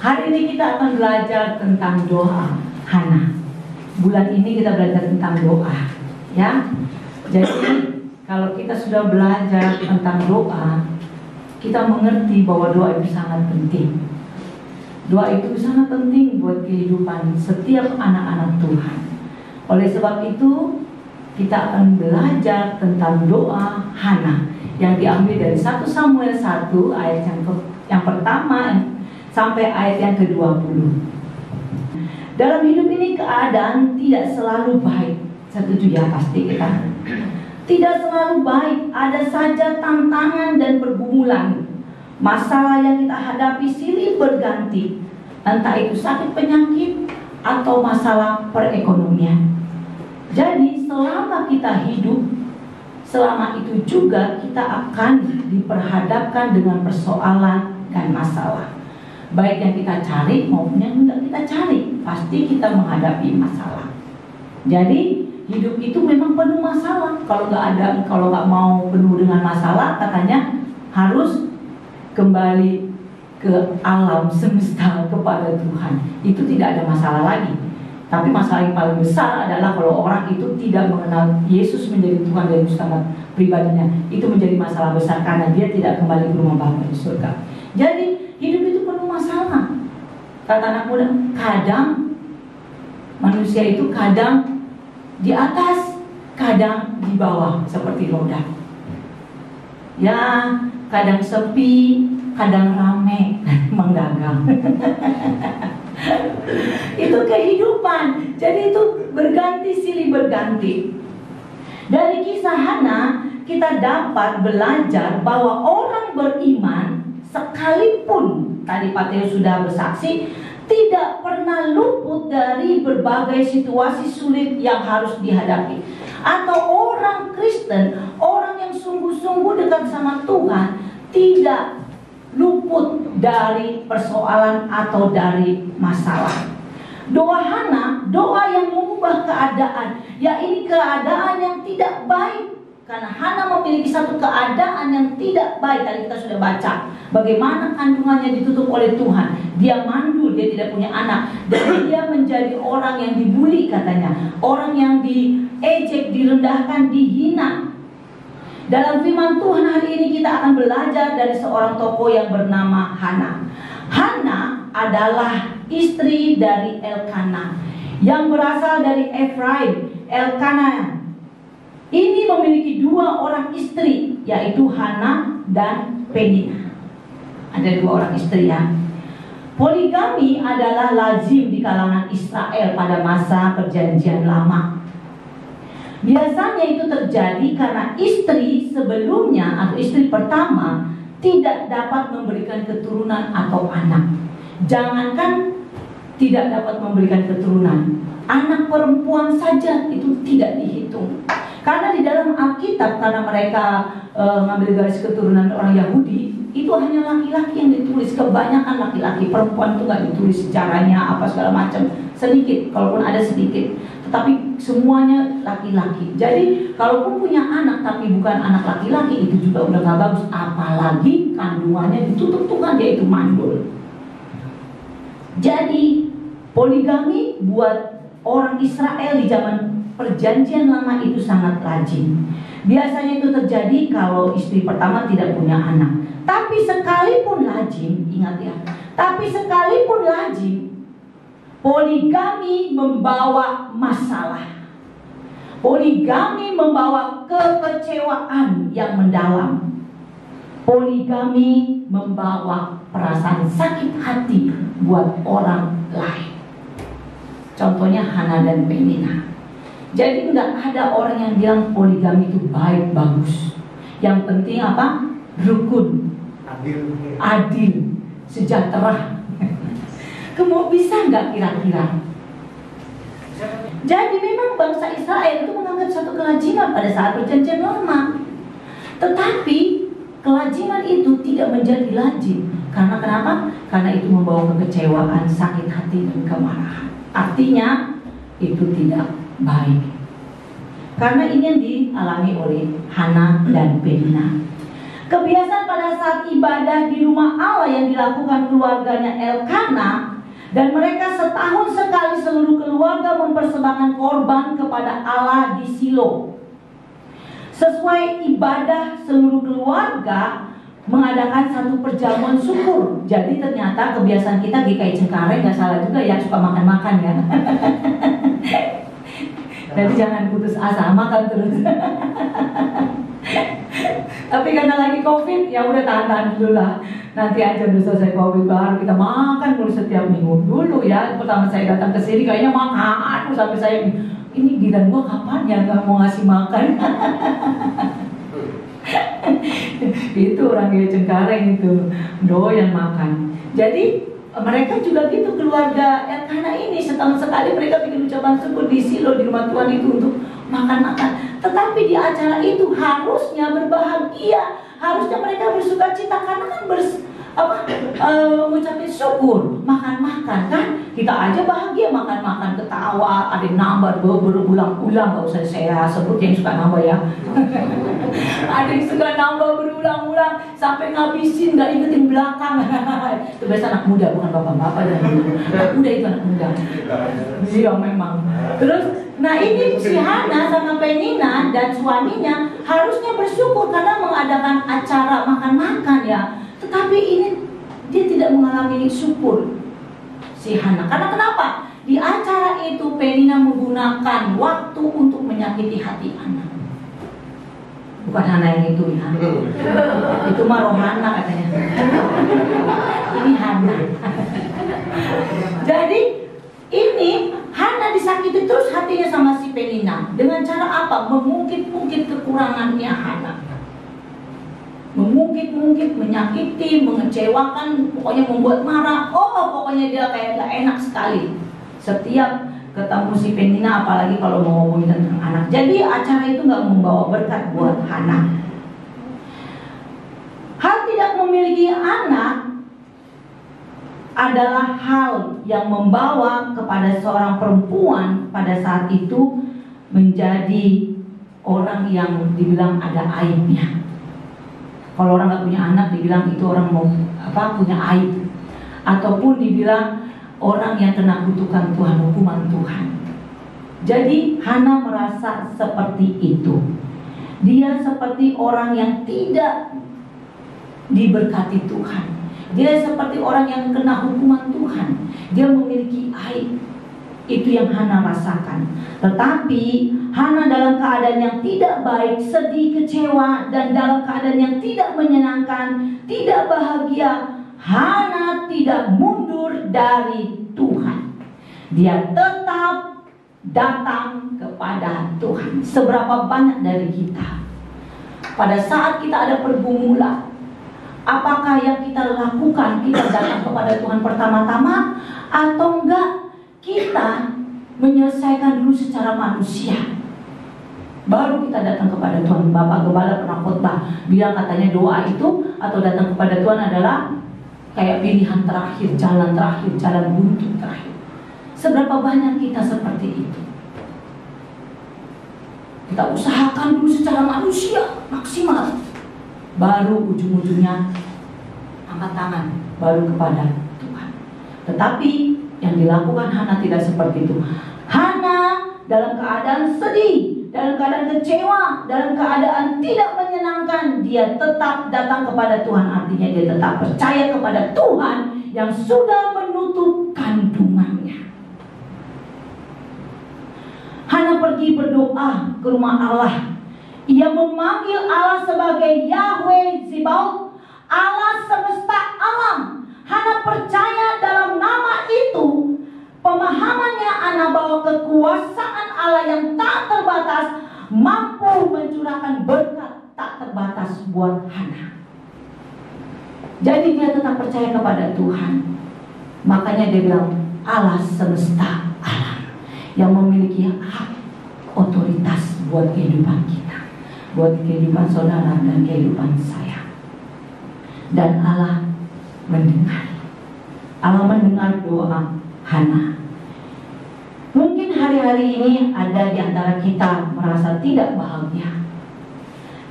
Hari ini kita akan belajar tentang doa Hana. Bulan ini kita belajar tentang doa, ya. Jadi kalau kita sudah belajar tentang doa, kita mengerti bahwa doa itu sangat penting. Doa itu sangat penting buat kehidupan setiap anak-anak Tuhan. Oleh sebab itu, kita akan belajar tentang doa Hana yang diambil dari 1 Samuel 1 ayat yang pertama sampai ayat yang ke-20. Dalam hidup ini keadaan tidak selalu baik. Setuju ya pasti kita. Tidak selalu baik, ada saja tantangan dan pergumulan. Masalah yang kita hadapi silih berganti, entah itu sakit penyakit atau masalah perekonomian. Jadi selama kita hidup, selama itu juga kita akan diperhadapkan dengan persoalan dan masalah. Baik yang kita cari maupun yang tidak kita cari, pasti kita menghadapi masalah. Jadi hidup itu memang penuh masalah. Kalau nggak mau penuh dengan masalah, katanya harus kembali ke alam semesta kepada Tuhan. Itu tidak ada masalah lagi. Tapi masalah yang paling besar adalah kalau orang itu tidak mengenal Yesus menjadi Tuhan dan Juru pribadinya. Itu menjadi masalah besar karena dia tidak kembali ke rumah Bapa di surga. Jadi hidup itu penuh masalah. Kata anak muda, kadang manusia itu kadang di atas, kadang di bawah seperti roda. Ya, kadang sepi, kadang rame, menggagang. Itu kehidupan. Jadi itu berganti silih berganti. Dari kisah Hana kita dapat belajar bahwa orang beriman sekalipun tadi Pak Teo sudah bersaksi tidak pernah luput dari berbagai situasi sulit yang harus dihadapi. Atau orang Kristen, orang yang sungguh-sungguh dekat sama Tuhan tidak luput dari persoalan atau dari masalah. Doa Hana, doa yang mengubah keadaan. Ya, ini keadaan yang tidak baik. Karena Hana memiliki satu keadaan yang tidak baik. Tadi kita sudah baca bagaimana kandungannya ditutup oleh Tuhan. Dia mandul, dia tidak punya anak. Dan dia menjadi orang yang dibuli katanya. Orang yang diejek, direndahkan, dihina. Dalam firman Tuhan hari ini kita akan belajar dari seorang tokoh yang bernama Hana. Hana adalah istri dari Elkana yang berasal dari Efraim. Elkana ini memiliki 2 orang istri, yaitu Hana dan Penina. Ada 2 orang istri ya. Poligami adalah lazim di kalangan Israel pada masa Perjanjian Lama. Biasanya itu terjadi karena istri sebelumnya atau istri pertama tidak dapat memberikan keturunan atau anak. Jangankan tidak dapat memberikan keturunan, anak perempuan saja itu tidak dihitung. Karena di dalam Alkitab, karena mereka ngambil garis keturunan orang Yahudi, itu hanya laki-laki yang ditulis. Kebanyakan laki-laki, perempuan itu nggak ditulis sejarahnya apa segala macam, sedikit, kalaupun ada sedikit. Tetapi semuanya laki-laki. Jadi kalaupun punya anak tapi bukan anak laki-laki, itu juga udah gak bagus. Apalagi kandungannya ditutup Tuhan, yaitu mandul. Jadi poligami buat orang Israel di zaman Perjanjian Lama itu sangat lazim. Biasanya itu terjadi kalau istri pertama tidak punya anak. Tapi sekalipun lazim, ingat ya, tapi sekalipun lazim, poligami membawa masalah. Poligami membawa kekecewaan yang mendalam. Poligami membawa perasaan sakit hati buat orang lain. Contohnya Hana dan Penina. Jadi nggak ada orang yang bilang poligami itu baik, bagus. Yang penting apa? Rukun, adil, sejahtera. Kamu bisa nggak kira-kira? Jadi memang bangsa Israel itu menganggap satu kelaziman pada saat Perjanjian Lama. Tetapi kelaziman itu tidak menjadi lazim. Karena kenapa? Karena itu membawa kekecewaan, sakit hati, dan kemarahan. Artinya itu tidak baik. Karena ini yang dialami oleh Hana dan Penina. Kebiasaan pada pada saat ibadah di rumah Allah yang dilakukan keluarganya Elkana, dan mereka setahun sekali seluruh keluarga mempersembahkan korban kepada Allah di Silo. Sesuai ibadah, seluruh keluarga mengadakan satu perjamuan syukur. Jadi ternyata kebiasaan kita GKI Cengkareng nggak salah juga ya, suka makan-makan ya. Jadi jangan putus asa, makan terus. Tapi karena lagi COVID, ya udah tahan-tahan dulu lah. Nanti aja udah selesai COVID baru kita makan dulu setiap minggu dulu ya. Pertama saya datang ke sini kayaknya makan sampai saya ini giliran gua kapan ya nggak mau ngasih makan. Itu orang GKI Cengkareng itu doyan makan. Jadi mereka juga gitu, keluarga Elkana ini setahun sekali mereka bikin ucapan syukur di Silo, di rumah Tuhan itu untuk makan-makan. Tetapi di acara itu harusnya berbahagia, harusnya mereka bersukacita karena kan mengucapkan syukur, makan-makan kan. Kita aja bahagia makan-makan, ketawa, ada yang nambah berulang-ulang, gak usah saya sebut yang suka nambah ya. Ada yang suka nambah berulang-ulang sampai ngabisin, gak ingetin belakang. Itu biasa anak muda, bukan bapak-bapak dan anak muda, itu anak muda. Iya memang. Terus, nah ini si Hana sama Penina dan suaminya harusnya bersyukur karena mengadakan acara makan-makan ya. Tetapi ini dia tidak mengalami syukur si Hana. Karena kenapa? Di acara itu Penina menggunakan waktu untuk menyakiti hati anak. Bukan Hana yang itu ya. Itu mah Rohana katanya. Ini Hana. Jadi ini Hana disakiti terus hatinya sama si Penina. Dengan cara apa? Mengungkit-ungkit kekurangannya Hana. Mengungkit-ungkit, menyakiti, mengecewakan, pokoknya membuat marah. Oh, pokoknya dia kayak gak enak sekali setiap ketemu si Penina, apalagi kalau mau ngomongin tentang anak. Jadi acara itu gak membawa berkat buat Hana. Hal tidak memiliki anak adalah hal yang membawa kepada seorang perempuan pada saat itu menjadi orang yang dibilang ada aibnya. Kalau orang nggak punya anak dibilang itu orang mau punya aib, ataupun dibilang orang yang kena kutukan Tuhan, hukuman Tuhan. Jadi Hana merasa seperti itu. Dia seperti orang yang tidak diberkati Tuhan. Dia seperti orang yang kena hukuman Tuhan. Dia memiliki aib. Itu yang Hana rasakan. Tetapi Hana dalam keadaan yang tidak baik, sedih, kecewa, dan dalam keadaan yang tidak menyenangkan, tidak bahagia, Hana tidak mundur dari Tuhan. Dia tetap datang kepada Tuhan. Seberapa banyak dari kita pada saat kita ada pergumulan, apakah yang kita lakukan, kita datang kepada Tuhan pertama-tama, atau enggak kita menyelesaikan dulu secara manusia, baru kita datang kepada Tuhan. Bapak Gembala pernah khotbah bilang katanya doa itu atau datang kepada Tuhan adalah kayak pilihan terakhir, jalan buntu terakhir. Seberapa banyak kita seperti itu? Kita usahakan dulu secara manusia maksimal, baru ujung-ujungnya angkat tangan, baru kepada Tuhan. Tetapi yang dilakukan Hana tidak seperti itu. Hana dalam keadaan sedih, dalam keadaan kecewa, dalam keadaan tidak menyenangkan, dia tetap datang kepada Tuhan. Artinya dia tetap percaya kepada Tuhan yang sudah menutup kandungannya. Hana pergi berdoa ke rumah Allah. Ia memanggil Allah sebagai Yahweh Zebaoth, Allah semesta alam. Hana percaya dalam nama itu. Pemahamannya Hana bahwa kekuasaan Allah yang tak terbatas mampu mencurahkan berkat tak terbatas buat Hana. Jadi dia tetap percaya kepada Tuhan. Makanya dia bilang Allah semesta alam yang memiliki hak otoritas buat kehidupan kita, buat kehidupan saudara dan kehidupan saya. Dan Allah mendengar. Allah mendengar doa Hana. Mungkin hari-hari ini ada di antara kita merasa tidak bahagia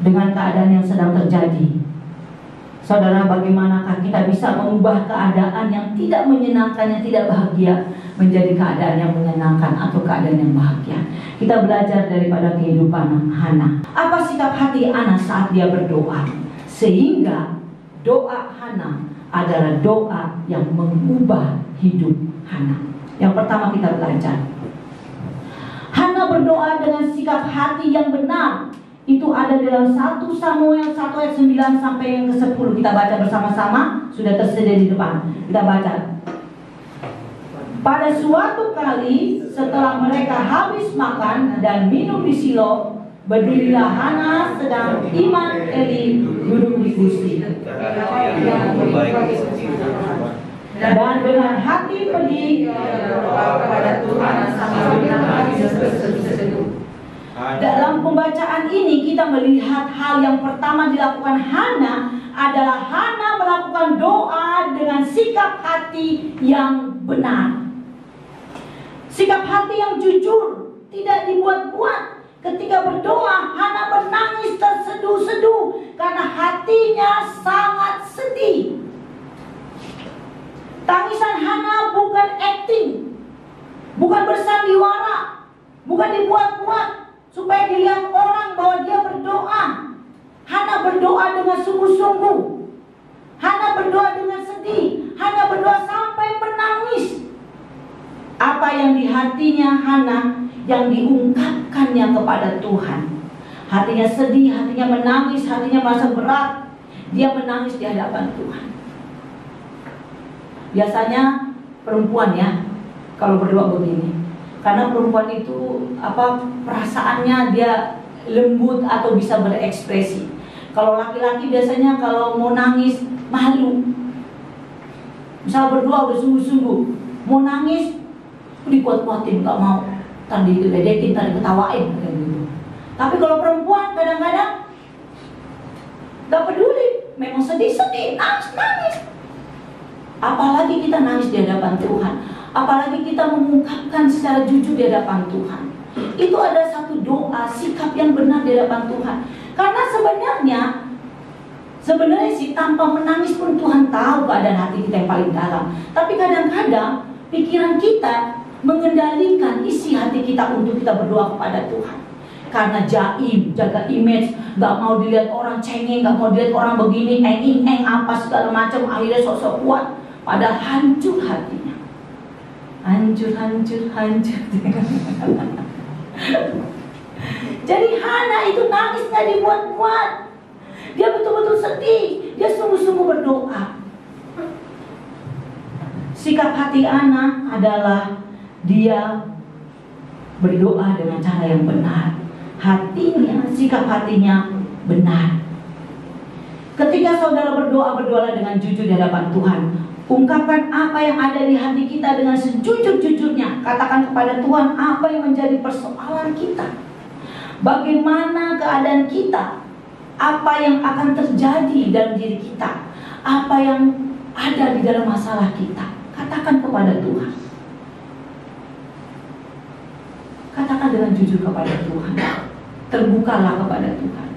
dengan keadaan yang sedang terjadi. Saudara, bagaimanakah kita bisa mengubah keadaan yang tidak menyenangkan, yang tidak bahagia menjadi keadaan yang menyenangkan atau keadaan yang bahagia? Kita belajar daripada kehidupan Hana. Apa sikap hati Hana saat dia berdoa? Sehingga doa Hana adalah doa yang mengubah hidup Hana. Yang pertama kita belajar, Hana berdoa dengan sikap hati yang benar. Itu ada dalam 1 Samuel 1 ayat 9 sampai yang ke-10. Kita baca bersama-sama, sudah tersedia di depan. Kita baca. Pada suatu kali setelah mereka habis makan dan minum di Silo, berdirilah Hana sedang imam Eli duduk di kursi. Dan dengan hati pedih kepada Tuhan sambil berseduh-seduh. Dalam pembacaan ini kita melihat hal yang pertama dilakukan Hana adalah Hana melakukan doa dengan sikap hati yang benar. Sikap hati yang jujur, tidak dibuat-buat. Ketika berdoa, Hana menangis terseduh-seduh karena hatinya sangat sedih. Tangisan Hana bukan acting, bukan bersandiwara, bukan dibuat-buat supaya dilihat orang bahwa dia berdoa. Hana berdoa dengan sungguh-sungguh. Hana berdoa dengan sedih. Hana berdoa sampai menangis. Apa yang di hatinya Hana yang diungkapkannya kepada Tuhan. Hatinya sedih, hatinya menangis, hatinya merasa berat. Dia menangis di hadapan Tuhan. Biasanya perempuan ya, kalau berdoa begini. Karena perempuan itu perasaannya dia lembut atau bisa berekspresi. Kalau laki-laki biasanya kalau mau nangis malu. Misal berdoa udah sungguh-sungguh, mau nangis dikuat-kuatin, nggak mau. Tadi diledekin, tadi ketawain gitu. Tapi kalau perempuan kadang-kadang nggak peduli, memang sedih-sedih, nangis. Apalagi kita nangis di hadapan Tuhan. Apalagi kita mengungkapkan secara jujur di hadapan Tuhan. Itu ada satu doa, sikap yang benar di hadapan Tuhan. Karena sebenarnya sih tanpa menangis pun Tuhan tahu keadaan hati kita yang paling dalam. Tapi kadang-kadang pikiran kita mengendalikan isi hati kita untuk kita berdoa kepada Tuhan. Karena jaim, jaga image, gak mau dilihat orang cengeng, gak mau dilihat orang begini, apa segala macam, akhirnya sok-sok kuat. Padahal hancur hatinya. Hancur. Jadi Hana itu nangis gak dibuat-buat. Dia betul-betul sedih. Dia sungguh-sungguh berdoa. Sikap hati Hana adalah dia berdoa dengan cara yang benar. Hatinya, sikap hatinya benar. Ketika saudara berdoa, berdoalah dengan jujur di hadapan Tuhan. Ungkapkan apa yang ada di hati kita dengan sejujur-jujurnya. Katakan kepada Tuhan apa yang menjadi persoalan kita. Bagaimana keadaan kita. Apa yang akan terjadi dalam diri kita. Apa yang ada di dalam masalah kita. Katakan kepada Tuhan. Katakan dengan jujur kepada Tuhan. Terbukalah kepada Tuhan.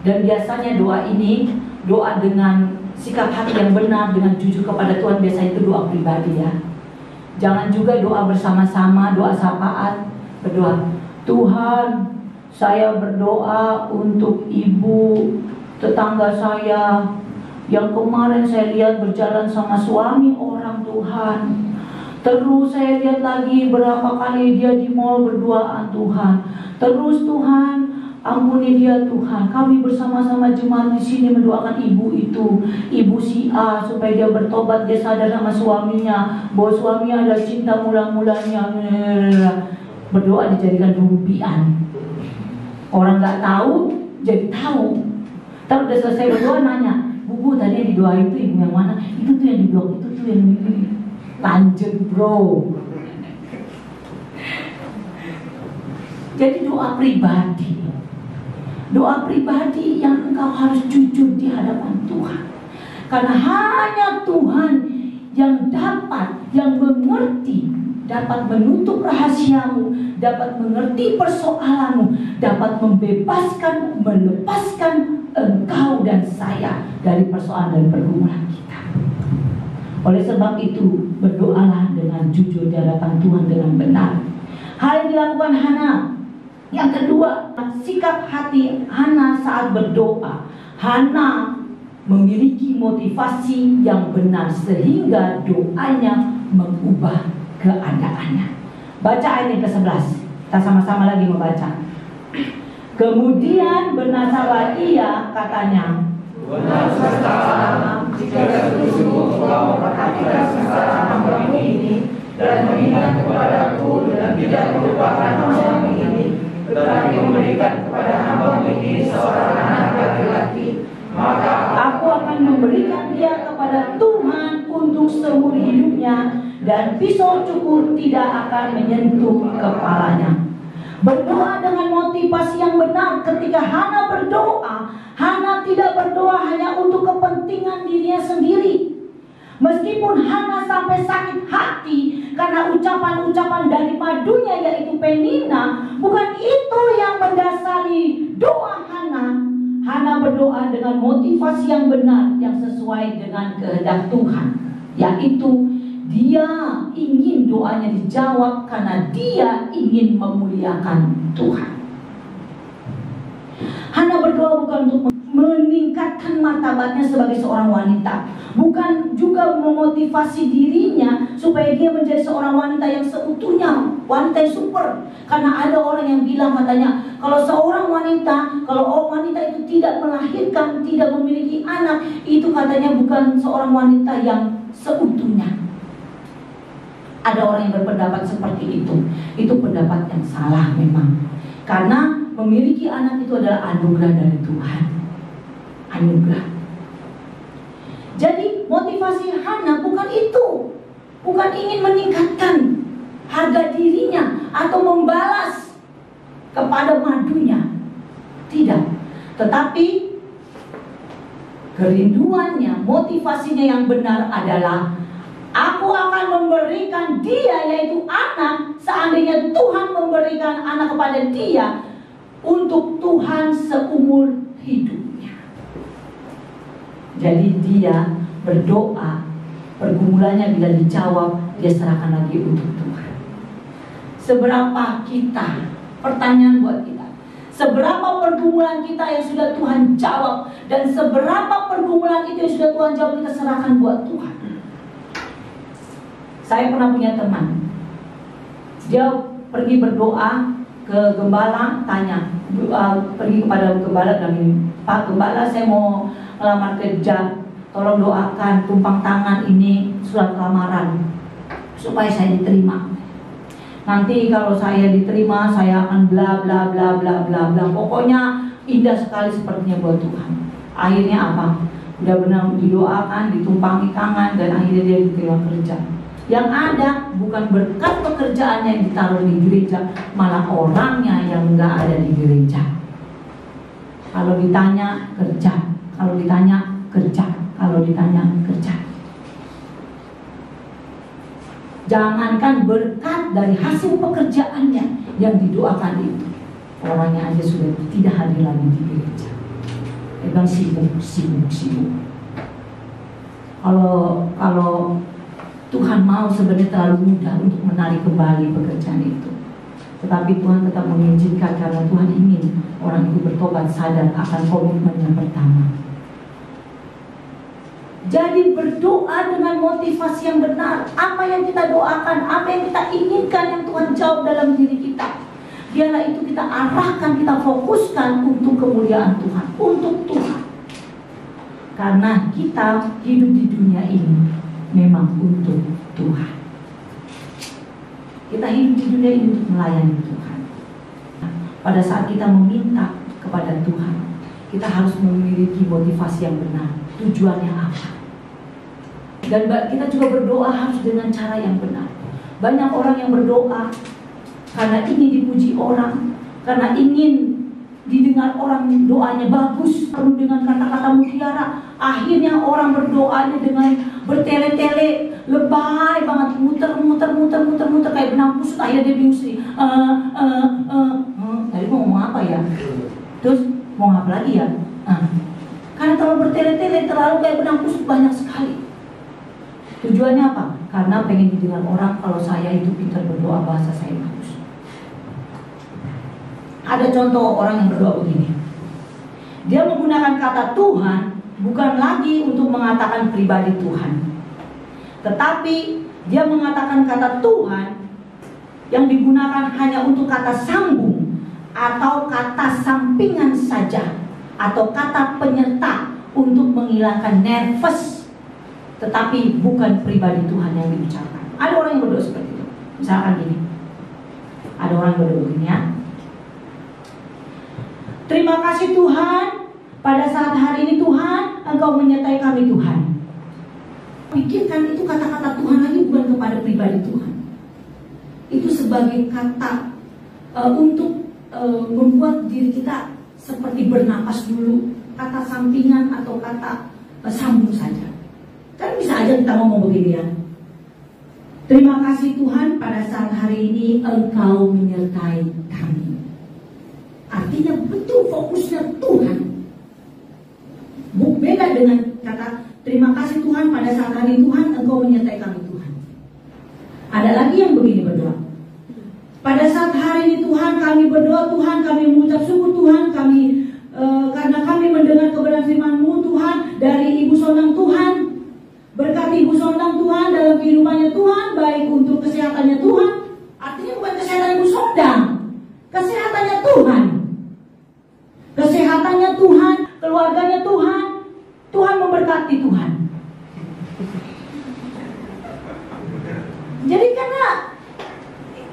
Dan biasanya doa ini, doa dengan sikap hati yang benar, dengan jujur kepada Tuhan, biasanya itu doa pribadi ya. Jangan juga doa bersama-sama, doa syafaat. Berdoa, Tuhan, saya berdoa untuk ibu tetangga saya yang kemarin saya lihat berjalan sama suami orang, Tuhan. Terus saya lihat lagi berapa kali dia di mall berduaan, Tuhan. Terus Tuhan, ampuni dia Tuhan. Kami bersama-sama jemaat di sini mendoakan ibu itu, ibu si A, supaya dia bertobat, dia sadar sama suaminya bahwa suaminya ada cinta mula-mulanya. Berdoa dijadikan rumpian. Orang nggak tahu jadi tahu. Tapi udah selesai berdoa nanya, Bu tadi yang didoa itu ibu yang mana? Itu tuh yang di blog, itu tuh yang ini. Lanjut bro. Jadi doa pribadi. Doa pribadi yang engkau harus jujur di hadapan Tuhan. Karena hanya Tuhan yang dapat, yang mengerti dapat menutup rahasiamu, dapat mengerti persoalanmu, dapat membebaskan, melepaskan engkau dan saya dari persoalan dan pergumulan kita. Oleh sebab itu, berdoalah dengan jujur di hadapan Tuhan dengan benar. Hal yang dilakukan Hana. Yang kedua, sikap hati Hana saat berdoa. Hana memiliki motivasi yang benar sehingga doanya mengubah keadaannya. Baca ayat yang ke-11. Kita sama-sama lagi membaca. Kemudian bernasabah ia, katanya, benar serta jika sungguh-sungguh kau memperhatikan sengsara hamba ini dan mengingat kepadaku dan tidak melupakan hamba ini, tetapi memberikan kepada hamba ini seorang anak laki-laki, maka aku akan memberikan dia kepada Tuhan untuk seumur hidupnya, dan pisau cukur tidak akan menyentuh kepalanya. Berdoa dengan motivasi yang benar. Ketika Hana berdoa, Hana tidak berdoa hanya untuk kepentingan dirinya sendiri. Meskipun Hana sampai sakit hati karena ucapan-ucapan dari madunya yaitu Penina, bukan itu yang mendasari doa Hana. Hana berdoa dengan motivasi yang benar, yang sesuai dengan kehendak Tuhan, yaitu dia ingin doanya dijawab karena dia ingin memuliakan Tuhan. Hana berdoa bukan untuk meningkatkan martabatnya sebagai seorang wanita, bukan juga memotivasi dirinya supaya dia menjadi seorang wanita yang seutuhnya, wanita yang super. Karena ada orang yang bilang, katanya, kalau seorang wanita, kalau wanita itu tidak melahirkan, tidak memiliki anak, itu katanya bukan seorang wanita yang seutuhnya. Ada orang yang berpendapat seperti itu. Itu pendapat yang salah memang. Karena memiliki anak itu adalah anugerah dari Tuhan. Anugerah. Jadi motivasi Hana bukan itu. Bukan ingin meningkatkan harga dirinya atau membalas kepada madunya. Tidak. Tetapi kerinduannya, motivasinya yang benar adalah, aku akan memberikan dia, yaitu anak, seandainya Tuhan memberikan anak kepada dia, untuk Tuhan seumur hidupnya. Jadi dia berdoa, pergumulannya bila dijawab, dia serahkan lagi untuk Tuhan. Seberapa kita, pertanyaan buat kita, seberapa pergumulan kita yang sudah Tuhan jawab, dan seberapa pergumulan itu yang sudah Tuhan jawab, kita serahkan buat Tuhan. Saya pernah punya teman, dia pergi berdoa ke gembala, tanya, pergi kepada gembala dan ini, Pak Gembala, saya mau melamar kerja, tolong doakan, tumpang tangan ini surat lamaran supaya saya diterima. Nanti kalau saya diterima, saya akan bla bla bla bla bla bla. Pokoknya indah sekali sepertinya buat Tuhan. Akhirnya apa? Udah benar didoakan, ditumpangi tangan, dan akhirnya dia diterima kerja. Yang ada bukan berkat pekerjaannya yang ditaruh di gereja, malah orangnya yang nggak ada di gereja. Kalau ditanya kerja, kalau ditanya kerja, kalau ditanya kerja. Jangankan berkat dari hasil pekerjaannya yang didoakan itu, orangnya aja sudah tidak hadir lagi di gereja. Memang sibuk. Kalau Tuhan mau, sebenarnya terlalu mudah untuk menarik kembali pekerjaan itu. Tetapi Tuhan tetap mengizinkan karena Tuhan ingin orang itu bertobat, sadar akan komitmen yang pertama. Jadi berdoa dengan motivasi yang benar. Apa yang kita doakan, apa yang kita inginkan yang Tuhan jawab dalam diri kita, biarlah itu kita arahkan, kita fokuskan untuk kemuliaan Tuhan, untuk Tuhan. Karena kita hidup di dunia ini memang untuk Tuhan. Kita hidup di dunia ini untuk melayani Tuhan. Pada saat kita meminta kepada Tuhan, kita harus memiliki motivasi yang benar. Tujuannya apa? Dan kita juga berdoa harus dengan cara yang benar. Banyak orang yang berdoa karena ingin dipuji orang, karena ingin didengar orang doanya bagus, penuh dengan kata-kata mutiara. Akhirnya orang berdoanya dengan bertele-tele, lebay banget, muter kayak benang kusut. Akhirnya dia bingung sendiri. Tadi mau ngomong apa ya? Terus mau apa lagi ya? Karena terlalu bertele-tele, terlalu kayak benang kusut banyak sekali. Tujuannya apa? Karena pengen didengar orang kalau saya itu pintar berdoa, bahasa saya bagus. Ada contoh orang yang berdoa begini. Dia menggunakan kata Tuhan bukan lagi untuk mengatakan pribadi Tuhan, tetapi dia mengatakan kata Tuhan yang digunakan hanya untuk kata sambung atau kata sampingan saja, atau kata penyerta untuk menghilangkan nervous, tetapi bukan pribadi Tuhan yang diucapkan. Ada orang yang berdoa seperti itu. Misalkan gini, ada orang yang berdoa begini ya. Terima kasih Tuhan, pada saat hari ini Tuhan, Engkau menyertai kami Tuhan. Pikirkan itu kata-kata Tuhan lagi, bukan kepada pribadi Tuhan. Itu sebagai kata untuk membuat diri kita seperti bernapas dulu, kata sampingan atau kata sambung saja. Kan bisa aja kita ngomong begini ya. Terima kasih Tuhan, pada saat hari ini Engkau menyertai kami. Artinya betul fokusnya Tuhan. Beda dengan kata terima kasih Tuhan, pada saat hari Tuhan Engkau menyertai kami Tuhan. Ada lagi yang begini berdoa. Pada saat hari ini Tuhan kami berdoa, Tuhan kami mengucap syukur Tuhan kami karena kami mendengar kebenaran firman-Mu Tuhan dari Ibu Sondang Tuhan. Berkati Ibu Sondang Tuhan dalam kehidupannya Tuhan, baik untuk kesehatannya Tuhan. Artinya bukan kesehatan Ibu Sondang, kesehatannya Tuhan. Kesehatannya Tuhan, keluarganya Tuhan, Tuhan memberkati Tuhan. Jadi karena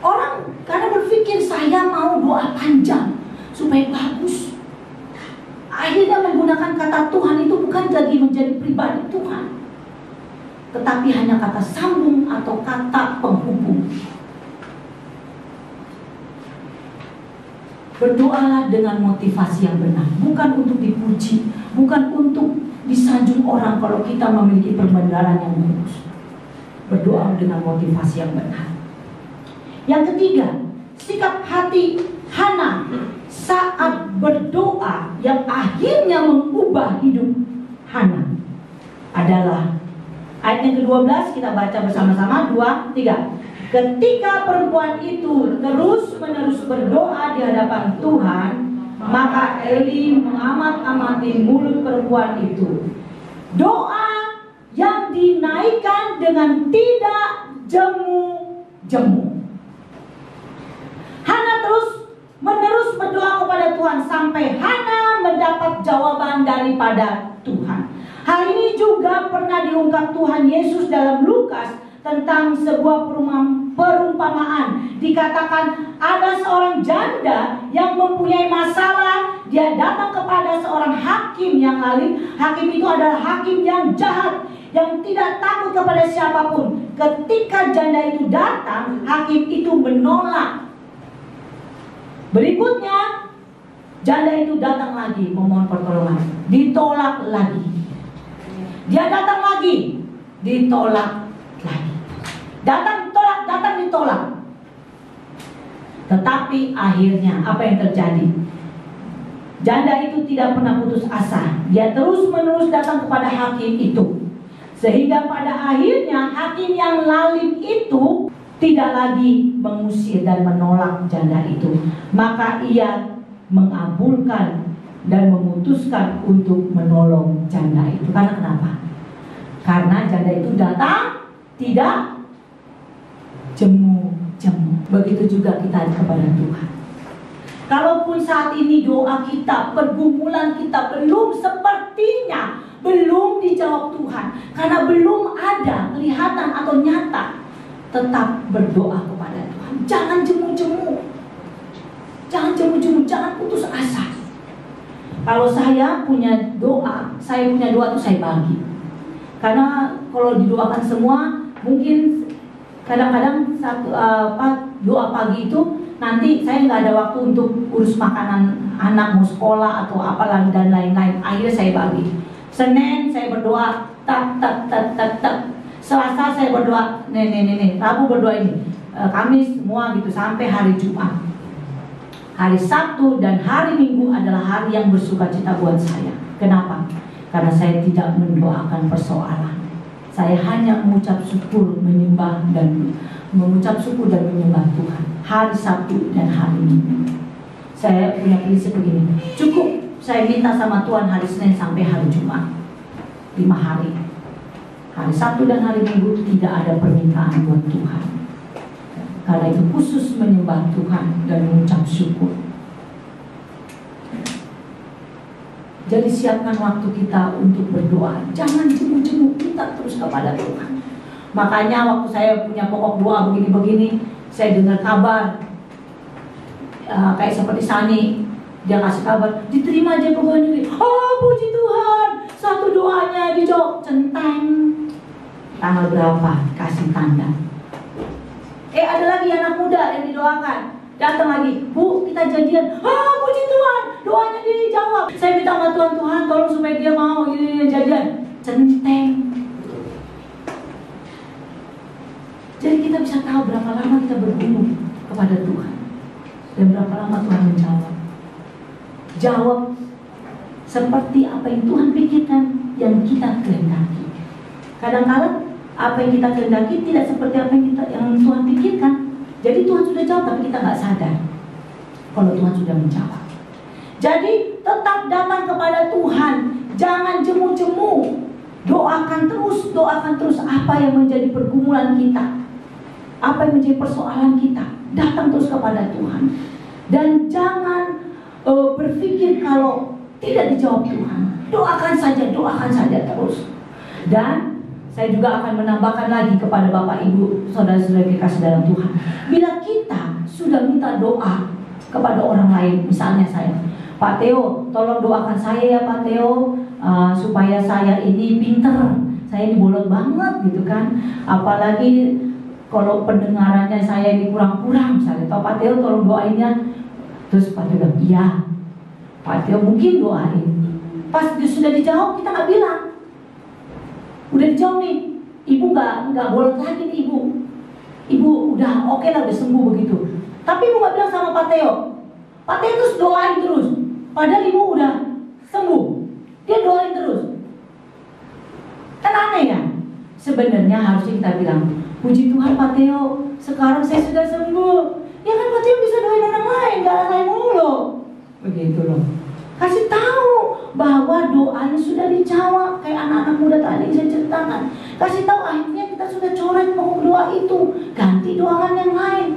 orang berpikir saya mau doa panjang supaya bagus, akhirnya menggunakan kata Tuhan itu bukan lagi menjadi pribadi Tuhan, tetapi hanya kata sambung atau kata penghubung. Berdoalah dengan motivasi yang benar, bukan untuk dipuji, bukan untuk disanjung orang kalau kita memiliki perbendaharaan yang bagus. Berdoa dengan motivasi yang benar. Yang ketiga, sikap hati Hana saat berdoa yang akhirnya mengubah hidup Hana adalah ayat yang ke-12, kita baca bersama-sama, 2, 3. Ketika perempuan itu terus-menerus berdoa di hadapan Tuhan, maka Eli mengamat-amati mulut perempuan itu. Doa yang dinaikkan dengan tidak jemu-jemu. Hana terus-menerus berdoa kepada Tuhan sampai Hana mendapat jawaban daripada Tuhan. Hal ini juga pernah diungkap Tuhan Yesus dalam Lukas tentang sebuah perumpamaan. Dikatakan ada seorang janda yang mempunyai masalah. Dia datang kepada seorang hakim yang lalim. Hakim itu adalah hakim yang jahat, yang tidak takut kepada siapapun. Ketika janda itu datang, hakim itu menolak. Berikutnya, janda itu datang lagi memohon pertolongan, ditolak lagi. Dia datang lagi, ditolak lagi. Datang ditolak. Tetapi akhirnya apa yang terjadi? Janda itu tidak pernah putus asa. Dia terus-menerus datang kepada hakim itu. Sehingga pada akhirnya hakim yang lalim itu tidak lagi mengusir dan menolak janda itu. Maka ia mengabulkan dan memutuskan untuk menolong janda itu. Karena kenapa? Karena janda itu datang tidak jemu-jemu. Begitu juga kita kepada Tuhan. Kalaupun saat ini doa kita, pergumulan kita belum dijawab Tuhan, karena belum ada kelihatan atau nyata, tetap berdoa kepada Tuhan. Jangan jemu-jemu. Jangan putus asa. Kalau saya punya doa itu saya bagi. Karena kalau didoakan semua, mungkin kadang-kadang doa pagi itu nanti saya nggak ada waktu untuk urus makanan anak mau sekolah atau apalah dan lain-lain. Akhirnya saya bagi. Senin saya berdoa tak. Selasa saya berdoa, Rabu berdoa ini, Kamis semua gitu sampai hari Jumat. Hari Sabtu dan hari Minggu adalah hari yang bersukacita buat saya. Kenapa? Karena saya tidak mendoakan persoalan. Saya hanya mengucap syukur, menyembah dan mengucap syukur dan menyembah Tuhan. Hari Sabtu dan hari Minggu. Saya punya prinsip begini, cukup saya minta sama Tuhan hari Senin sampai hari Jumat, 5 hari. Hari Sabtu dan hari Minggu tidak ada permintaan buat Tuhan. Karena itu khusus menyembah Tuhan dan mengucap syukur. Jadi siapkan waktu kita untuk berdoa. Jangan jemu-jemu, kita terus kepada Tuhan. Makanya waktu saya punya pokok doa begini-begini, saya dengar kabar kayak seperti Sani, dia kasih kabar, diterima aja pegawai negeri. Oh puji Tuhan, satu doanya dijawab, centang. Tanggal berapa? Kasih tanda. Ada lagi anak muda yang didoakan, datang lagi, Bu kita jadian. Puji Tuhan, doanya dijawab. Saya minta sama Tuhan, Tuhan tolong supaya dia mau jadian. Centeng. Jadi kita bisa tahu berapa lama kita bergumul kepada Tuhan dan berapa lama Tuhan menjawab. Jawab seperti apa yang Tuhan pikirkan, yang kita kehendaki. Kadang-kadang apa yang kita kehendaki tidak seperti apa yang Tuhan pikirkan. Jadi Tuhan sudah jawab tapi kita nggak sadar kalau Tuhan sudah menjawab. Jadi tetap datang kepada Tuhan, jangan jemu-jemu. Doakan terus apa yang menjadi pergumulan kita, apa yang menjadi persoalan kita. Datang terus kepada Tuhan. Dan jangan berpikir kalau tidak dijawab Tuhan. Doakan saja terus. Dan saya juga akan menambahkan lagi kepada Bapak Ibu, saudara-saudara kasih dalam Tuhan. Bila kita sudah minta doa kepada orang lain, misalnya saya, Pak Theo, tolong doakan saya ya Pak Theo, supaya saya ini pinter. Saya ini bolot banget gitu kan. Apalagi kalau pendengarannya saya ini kurang-kurang, misalnya, Pak Theo tolong doain ya. Terus Pak Theo bilang, iya Pak Theo mungkin doain. Pas sudah dijawab kita nggak bilang, udah dijawab nih, ibu nggak bolot lagi nih ibu udah oke lah, udah sembuh begitu. Tapi ibu nggak bilang sama Pak Theo terus doain terus, padahal ibu udah sembuh, dia doain terus. Kan aneh ya. Sebenarnya harusnya kita bilang, puji Tuhan Pak Theo, sekarang saya sudah sembuh. Ya kan Pak Theo bisa doain orang lain, gak saya mulu. Begitu loh. Kasih tahu bahwa doanya sudah dijawab. Kayak anak-anak muda tadi saya ceritakan. Kasih tahu akhirnya kita sudah coret pokok doa itu, ganti doakan yang lain.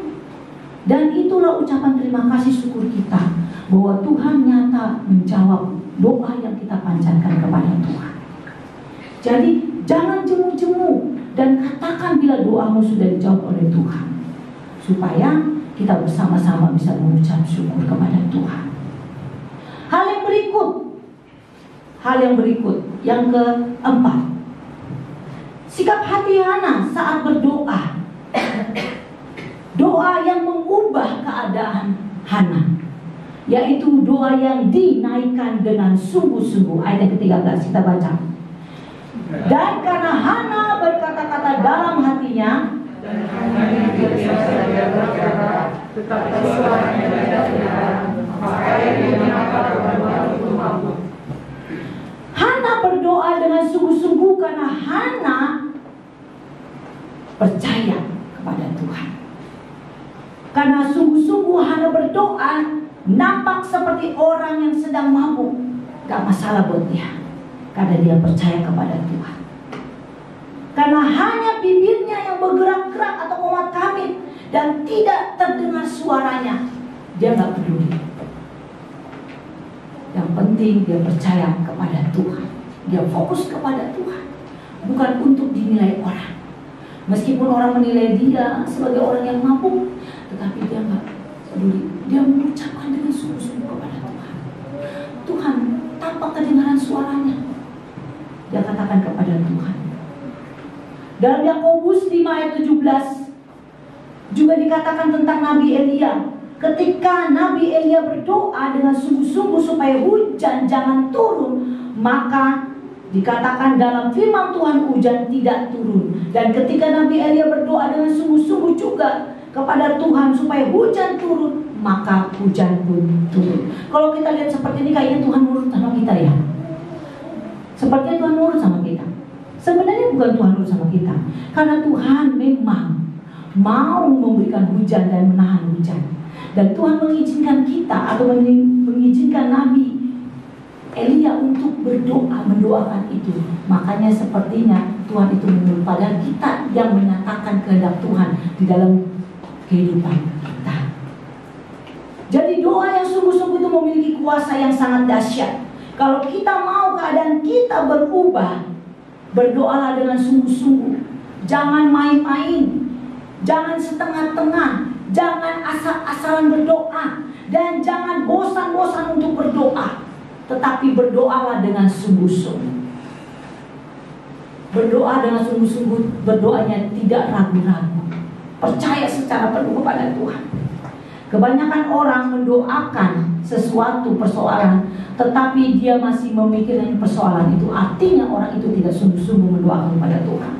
Dan itulah ucapan terima kasih syukur kita, bahwa Tuhan nyata menjawab doa yang kita panjatkan kepada Tuhan. Jadi jangan jemu-jemu dan katakan bila doamu sudah dijawab oleh Tuhan, supaya kita bersama-sama bisa mengucap syukur kepada Tuhan. Hal yang berikut, yang keempat, sikap hati Hana saat berdoa. Doa yang mengubah keadaan Hana, yaitu doa yang dinaikkan dengan sungguh-sungguh. Ayat yang ke-13 kita baca. Dan karena Hana berkata-kata dalam hatinya, Hana berdoa dengan sungguh-sungguh karena Hana percaya kepada Tuhan. Karena sungguh-sungguh Hana berdoa, nampak seperti orang yang sedang mabuk. Gak masalah buat dia, karena dia percaya kepada Tuhan. Karena hanya bibirnya yang bergerak-gerak atau komat kamit dan tidak terdengar suaranya, dia gak peduli. Yang penting dia percaya kepada Tuhan. Dia fokus kepada Tuhan, bukan untuk dinilai orang. Meskipun orang menilai dia sebagai orang yang mabuk, tetapi dia gak peduli. Dia mengucapkan dengan sungguh-sungguh kepada Tuhan. Tuhan, tanpa kedengaran suaranya, dia katakan kepada Tuhan. Dalam Yakobus 5 ayat 17 juga dikatakan tentang Nabi Elia. Ketika Nabi Elia berdoa dengan sungguh-sungguh supaya hujan jangan turun, maka Dikatakan dalam firman Tuhan hujan tidak turun. Dan ketika Nabi Elia berdoa dengan sungguh-sungguh juga kepada Tuhan supaya hujan turun, maka hujan pun turun. Kalau kita lihat seperti ini, kayaknya Tuhan nurut sama kita ya. Sepertinya Tuhan nurut sama kita. Sebenarnya bukan Tuhan nurut sama kita, karena Tuhan memang mau memberikan hujan dan menahan hujan. Dan Tuhan mengizinkan kita atau mengizinkan Nabi Elia untuk berdoa, mendoakan itu. Makanya sepertinya Tuhan itu menurut, padahal kita yang menyatakan kehendak Tuhan di dalam kehidupan kita. Jadi doa yang sungguh-sungguh itu memiliki kuasa yang sangat dahsyat. Kalau kita mau keadaan kita berubah, berdoalah dengan sungguh-sungguh. Jangan main-main, jangan setengah-tengah, jangan asal-asalan berdoa, dan jangan bosan-bosan untuk berdoa. Tetapi berdoalah dengan sungguh-sungguh. Berdoa dengan sungguh-sungguh, berdoanya tidak ragu-ragu. Percaya secara penuh kepada Tuhan. Kebanyakan orang mendoakan sesuatu persoalan, tetapi dia masih memikirkan persoalan itu. Artinya orang itu tidak sungguh-sungguh mendoakan kepada Tuhan.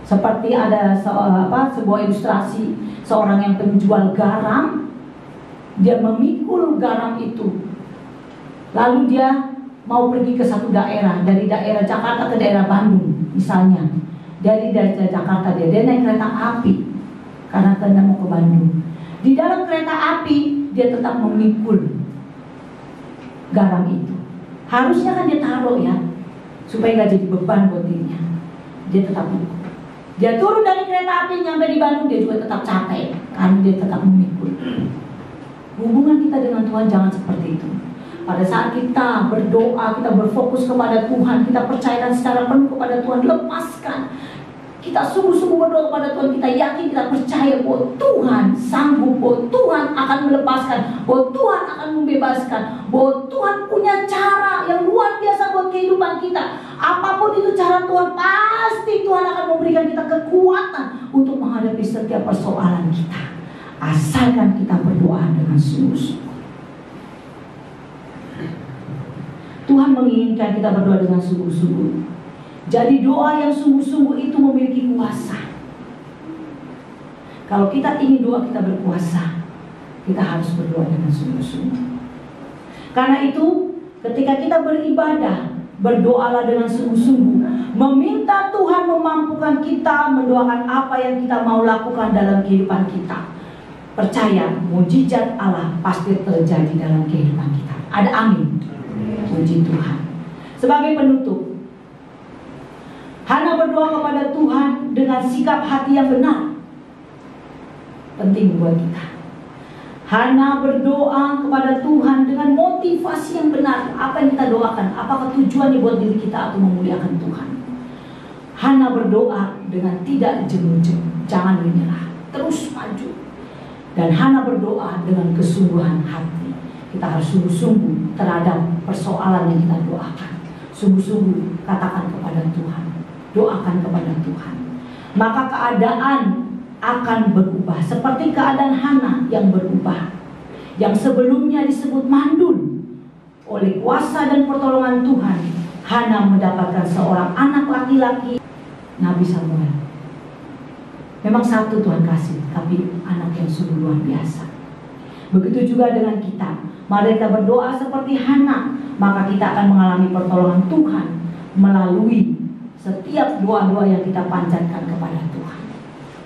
Seperti ada sebuah ilustrasi seorang yang penjual garam. Dia memikul garam itu, lalu dia mau pergi ke satu daerah, dari daerah Jakarta ke daerah Bandung misalnya. Dari daerah Jakarta dia naik kereta api karena dia mau ke Bandung. Di dalam kereta api dia tetap memikul garam itu. Harusnya kan dia taruh ya, supaya gak jadi beban buat dirinya. Dia tetap memikul. Dia turun dari kereta api, nyampe di Bandung, dia juga tetap capek karena dia tetap memikul. Hubungan kita dengan Tuhan jangan seperti itu. Pada saat kita berdoa, kita berfokus kepada Tuhan, kita percayakan secara penuh kepada Tuhan, lepaskan. Kita sungguh-sungguh berdoa kepada Tuhan, kita yakin, kita percaya bahwa Tuhan sanggup, bahwa Tuhan akan melepaskan, bahwa Tuhan akan membebaskan, bahwa Tuhan punya cara yang luar biasa buat kehidupan kita. Apapun itu cara Tuhan, pasti Tuhan akan memberikan kita kekuatan untuk menghadapi setiap persoalan kita. Asalkan kita berdoa dengan sungguh-sungguh. Tuhan menginginkan kita berdoa dengan sungguh-sungguh. Jadi doa yang sungguh-sungguh itu memiliki kuasa. Kalau kita ingin doa kita berkuasa, kita harus berdoa dengan sungguh-sungguh. Karena itu ketika kita beribadah, berdoalah dengan sungguh-sungguh, meminta Tuhan memampukan kita mendoakan apa yang kita mau lakukan dalam kehidupan kita. Percaya mujizat Allah pasti terjadi dalam kehidupan kita. Ada amin. Puji Tuhan. Sebagai penutup, Hana berdoa kepada Tuhan dengan sikap hati yang benar. Penting buat kita. Hana berdoa kepada Tuhan dengan motivasi yang benar. Apa yang kita doakan, apakah tujuannya buat diri kita atau memuliakan Tuhan. Hana berdoa dengan tidak jemu-jemu, jangan menyerah, terus maju. Dan Hana berdoa dengan kesungguhan hati. Kita harus sungguh-sungguh terhadap persoalan yang kita doakan. Sungguh-sungguh katakan kepada Tuhan, doakan kepada Tuhan. Maka keadaan akan berubah. Seperti keadaan Hana yang berubah, yang sebelumnya disebut mandul. Oleh kuasa dan pertolongan Tuhan, Hana mendapatkan seorang anak laki-laki, Nabi Samuel. Memang satu Tuhan kasih, tapi anak yang sungguh luar biasa. Begitu juga dengan kita. Mari kita berdoa seperti Hana, maka kita akan mengalami pertolongan Tuhan melalui setiap doa-doa yang kita panjatkan kepada Tuhan.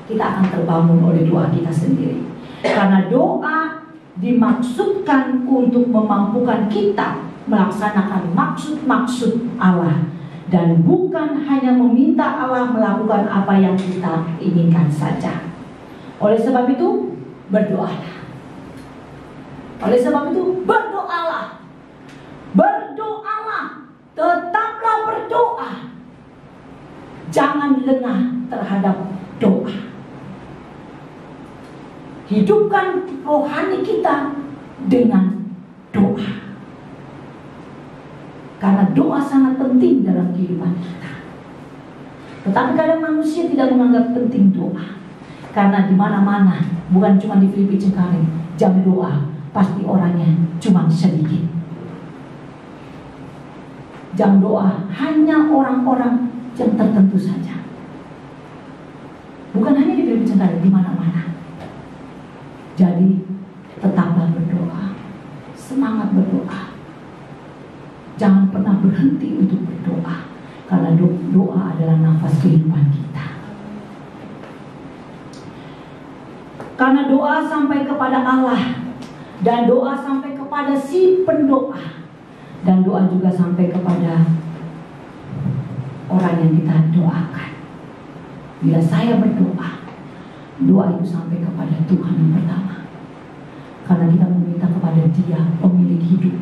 Kita akan terbangun oleh doa kita sendiri. Karena doa dimaksudkan untuk memampukan kita melaksanakan maksud-maksud Allah, dan bukan hanya meminta Allah melakukan apa yang kita inginkan saja. Oleh sebab itu, berdoalah. Oleh sebab itu, berdoalah. Berdoalah. Tetaplah berdoa. Jangan lengah terhadap doa. Hidupkan rohani kita dengan doa. Karena doa sangat penting dalam kehidupan kita. Tetapi kadang manusia tidak menganggap penting doa. Karena di mana-mana, bukan cuma di Filipi Cengkareng, jam doa pasti orangnya cuma sedikit. jam doa hanya orang-orang yang tertentu saja. Bukan hanya di PPB Cengkareng, di mana-mana. Jadi tetaplah berdoa, semangat berdoa. Jangan pernah berhenti untuk berdoa, karena doa adalah nafas kehidupan kita. Karena doa sampai kepada Allah, dan doa sampai kepada si pendoa, dan doa juga sampai kepada orang yang kita doakan. Bila saya berdoa, doa itu sampai kepada Tuhan yang pertama, karena kita meminta kepada Dia, pemilik hidup,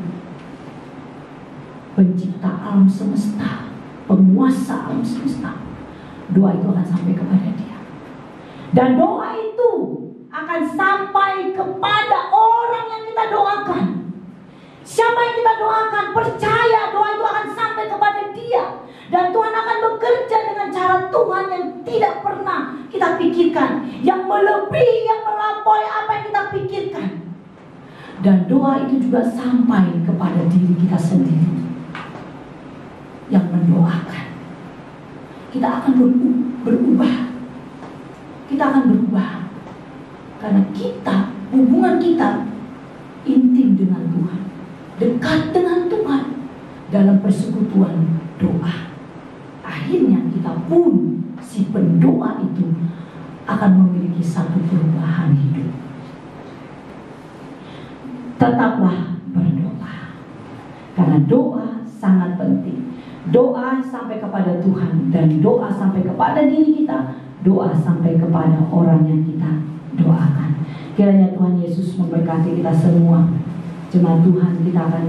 pencipta alam semesta, penguasa alam semesta. Doa itu akan sampai kepada Dia, dan doa itu akan sampai kepada orang yang kita doakan. Siapa yang kita doakan, percaya doa itu akan sampai kepada dia. Dan Tuhan akan bekerja dengan cara Tuhan yang tidak pernah kita pikirkan, yang melebihi, yang melampaui apa yang kita pikirkan. Dan doa itu juga sampai kepada diri kita sendiri yang mendoakan. Kita akan berubah. Kita akan berubah karena kita, hubungan kita intim dengan Tuhan, dekat dengan Tuhan dalam persekutuan doa. Akhirnya kita pun, si pendoa itu akan memiliki satu perubahan hidup. Tetaplah berdoa, karena doa sangat penting. Doa sampai kepada Tuhan, dan doa sampai kepada diri kita, doa sampai kepada orang yang kita doakan. Kiranya Tuhan Yesus memberkati kita semua. Jemaat Tuhan, kita akan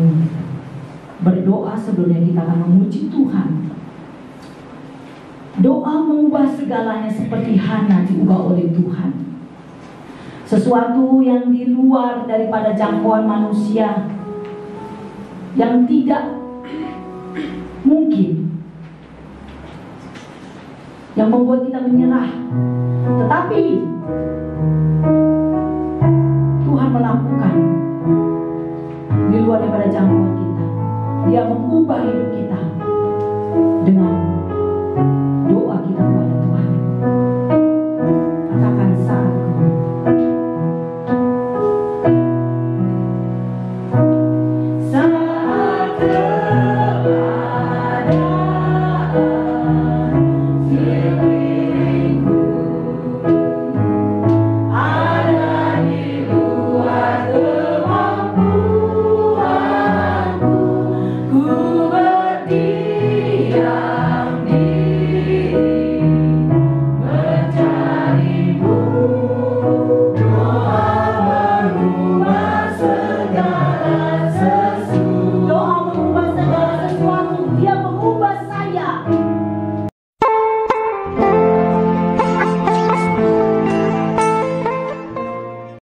berdoa, sebelumnya kita akan memuji Tuhan. Doa mengubah segalanya, seperti Hana diubah oleh Tuhan. Sesuatu yang di luar daripada jangkauan manusia, yang tidak mungkin, yang membuat kita menyerah. Tetapi Tuhan melakukan di luar daripada jangkauan kita. Dia mengubah hidup kita dengan